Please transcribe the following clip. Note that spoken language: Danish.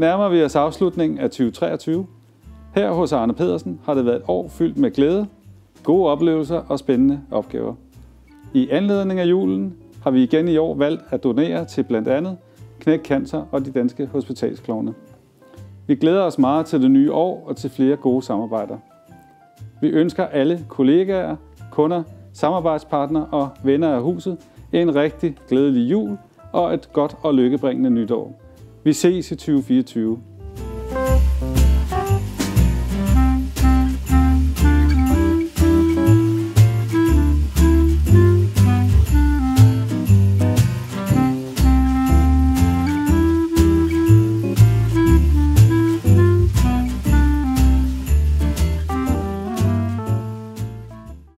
nærmer vi os afslutningen af 2023. Her hos Arne Pedersen har det været et år fyldt med glæde, gode oplevelser og spændende opgaver. I anledning af julen har vi igen i år valgt at donere til blandt andet Knæk Cancer og de danske hospitalsklovne. Vi glæder os meget til det nye år og til flere gode samarbejder. Vi ønsker alle kollegaer, kunder, samarbejdspartnere og venner af huset en rigtig glædelig jul og et godt og lykkebringende nytår. Vi ses i 2024.